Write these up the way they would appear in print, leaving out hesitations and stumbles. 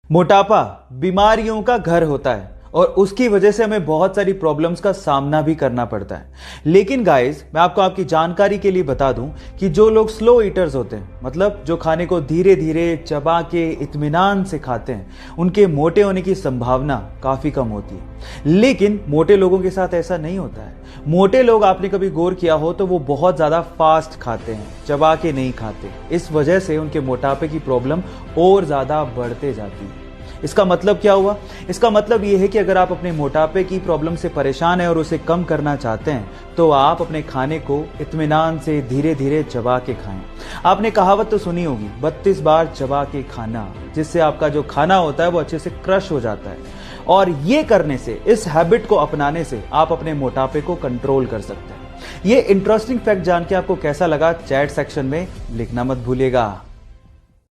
मोटापा बीमारियों का घर होता है और उसकी वजह से हमें बहुत सारी प्रॉब्लम्स का सामना भी करना पड़ता है। लेकिन गाइस, मैं आपको आपकी जानकारी के लिए बता दूं कि जो लोग स्लो ईटर्स होते हैं, मतलब जो खाने को धीरे धीरे चबा के इत्मीनान से खाते हैं, उनके मोटे होने की संभावना काफ़ी कम होती है। लेकिन मोटे लोगों के साथ ऐसा नहीं होता है। मोटे लोग, आपने कभी गौर किया हो तो वो बहुत ज़्यादा फास्ट खाते हैं, चबा के नहीं खाते। इस वजह से उनके मोटापे की प्रॉब्लम और ज़्यादा बढ़ते जाती है। इसका मतलब क्या हुआ? इसका मतलब यह है कि अगर आप अपने मोटापे की प्रॉब्लम से परेशान हैं और उसे कम करना चाहते हैं तो आप अपने खाने को इत्मीनान से धीरे धीरे चबा के खाएं। आपने कहावत तो सुनी होगी, 32 बार चबा के खाना, जिससे आपका जो खाना होता है वो अच्छे से क्रश हो जाता है। और ये करने से, इस हैबिट को अपनाने से आप अपने मोटापे को कंट्रोल कर सकते हैं। ये इंटरेस्टिंग फैक्ट जान के आपको कैसा लगा, चैट सेक्शन में लिखना मत भूलिएगा।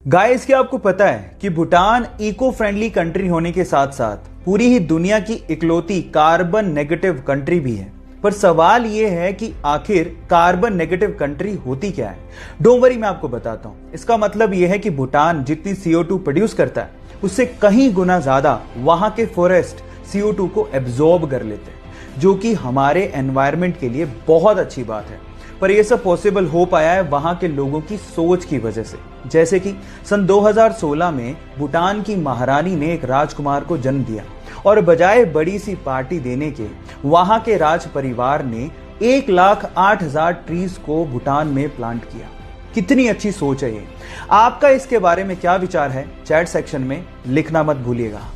गाइस, क्या आपको पता है कि भूटान इको फ्रेंडली कंट्री होने के साथ साथ पूरी ही दुनिया की इकलौती कार्बन नेगेटिव कंट्री भी है। पर सवाल यह है कि आखिर कार्बन नेगेटिव कंट्री होती क्या है? डोंट वरी, मैं आपको बताता हूं। इसका मतलब यह है कि भूटान जितनी CO2 प्रोड्यूस करता है उससे कहीं गुना ज्यादा वहां के फॉरेस्ट CO2 को एब्जॉर्ब कर लेते हैं, जो कि हमारे एनवायरमेंट के लिए बहुत अच्छी बात है। पर यह सब पॉसिबल हो पाया है वहां के लोगों की सोच की वजह से। जैसे कि सन 2016 में भूटान की महारानी ने एक राजकुमार को जन्म दिया और बजाय बड़ी सी पार्टी देने के वहां के राज परिवार ने 1,08,000 ट्रीज को भूटान में प्लांट किया। कितनी अच्छी सोच है ये। आपका इसके बारे में क्या विचार है? चैट सेक्शन में लिखना मत भूलिएगा।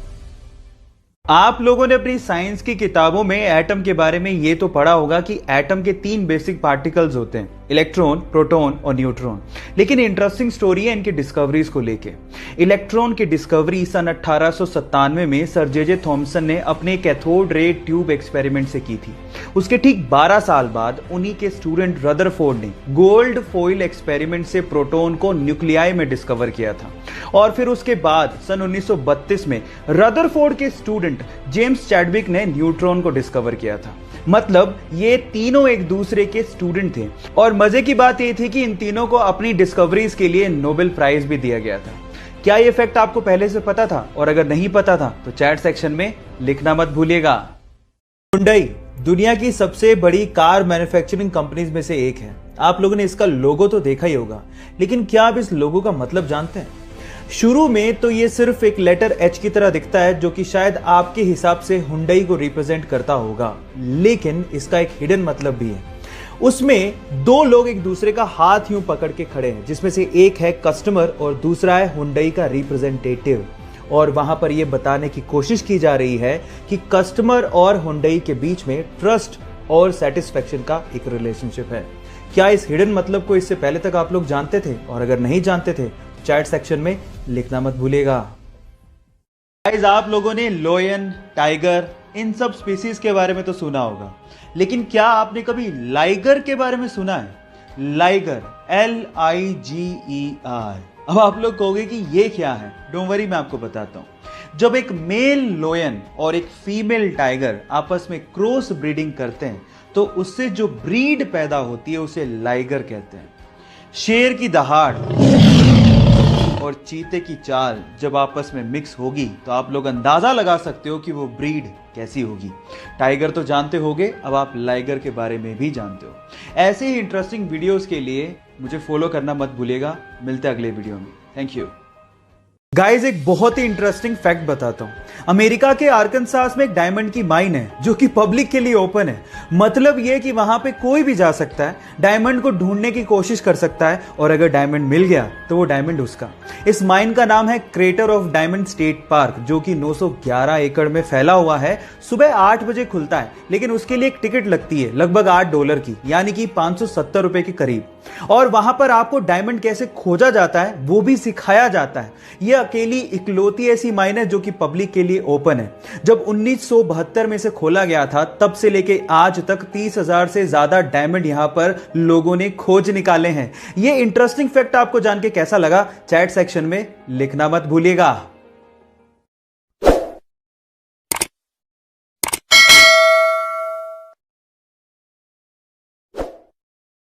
आप लोगों ने अपनी साइंस की किताबों में एटम के बारे में ये तो पढ़ा होगा कि एटम के 3 बेसिक पार्टिकल्स होते हैं, इलेक्ट्रॉन, प्रोटॉन और न्यूट्रॉन। लेकिन इंटरेस्टिंग स्टोरी है इनकी डिस्कवरीज को लेके। इलेक्ट्रॉन की डिस्कवरी सन 1897 में सर जे थॉमसन ने अपने कैथोड रे ट्यूब एक्सपेरिमेंट से की थी। उसके ठीक 12 साल बाद उन्हीं के स्टूडेंट रदरफोर्ड ने गोल्ड फॉइल एक्सपेरिमेंट से प्रोटॉन को न्यूक्लियाई में डिस्कवर किया था। और फिर उसके बाद सन 1932 में रदरफोर्ड के स्टूडेंट जेम्स चैडविक ने न्यूट्रॉन को डिस्कवर किया था। मतलब ये तीनों एक दूसरे के स्टूडेंट थे। और मजे की बात ये थी कि इन तीनों को अपनी डिस्कवरीज के लिए नोबेल प्राइज भी दिया गया था। क्या ये फैक्ट आपको पहले से पता था? और अगर नहीं पता था तो चैट सेक्शन में लिखना मत भूलिएगा। हुंडई दुनिया की सबसे बड़ी कार मैन्युफैक्चरिंग कंपनीज में से एक है। आप लोगों ने इसका लोगो तो देखा ही होगा, लेकिन क्या आप इस लोगो का मतलब जानते हैं? शुरू में तो ये सिर्फ एक लेटर H की तरह दिखता है, जो कि शायद आपके हिसाब से हुंडई को रिप्रेजेंट करता होगा, लेकिन इसका एक हिडन मतलब भी है। उसमें 2 लोग एक दूसरे का हाथ यूं पकड़ के खड़े हैं, जिसमें से एक है कस्टमर और दूसरा है हुंडई का रिप्रेजेंटेटिव। और वहां पर यह बताने की कोशिश की जा रही है कि कस्टमर और हुंडई के बीच में ट्रस्ट और सेटिस्फेक्शन का एक रिलेशनशिप है। क्या इस हिडन मतलब को इससे पहले तक आप लोग जानते थे? और अगर नहीं जानते थे चैट सेक्शन में लिखना मत भूलिएगा। गाइस, आप लोगों ने लोयन, टाइगर, इन सब स्पीसीज के बारे में तो सुना होगा, लेकिन क्या आपने कभी लाइगर के बारे में सुना है? Liger, LIGER। अब आप लोग कहोगे कि ये क्या है? डोंट वरी, मैं आपको बताता हूं। जब एक मेल लोयन और एक फीमेल टाइगर आपस में क्रॉस ब्रीडिंग करते हैं तो उससे जो ब्रीड पैदा होती है उसे लाइगर कहते हैं। शेर की दहाड़ और चीते की चाल जब आपस में मिक्स होगी तो आप लोग अंदाजा लगा सकते हो कि वो ब्रीड कैसी होगी। टाइगर तो जानते होगे, अब आप लाइगर के बारे में भी जानते हो। ऐसे ही इंटरेस्टिंग वीडियोस के लिए मुझे फॉलो करना मत भूलिएगा। मिलते हैं अगले वीडियो में। Thank you. गाइस, एक बहुत ही इंटरेस्टिंग फैक्ट बताता हूं। अमेरिका के आर्कनसास में एक डायमंड की माइन है जो कि पब्लिक के लिए ओपन है। मतलब यह कि वहां पे कोई भी जा सकता है, डायमंड को ढूंढने की कोशिश कर सकता है, और अगर डायमंड मिल गया तो वो डायमंड उसका। इस माइन का नाम है crater of diamond state park, जो कि 911 एकड़ में फैला हुआ है। सुबह 8 बजे खुलता है, लेकिन उसके लिए एक टिकट लगती है लगभग $8 की, यानी कि 570 रुपए के करीब। और वहां पर आपको डायमंड कैसे खोजा जाता है वो भी सिखाया जाता है। यह अकेली इकलौती ऐसी माइन है जो कि पब्लिक के लिए ओपन है। जब 1972 में से खोला गया था, तब से लेके आज तक 30,000 से ज्यादा डायमंड यहां पर लोगों ने खोज निकाले हैं। यह इंटरेस्टिंग फैक्ट आपको जान के कैसा लगा? चैट सेक्शन में लिखना मत भूलिएगा।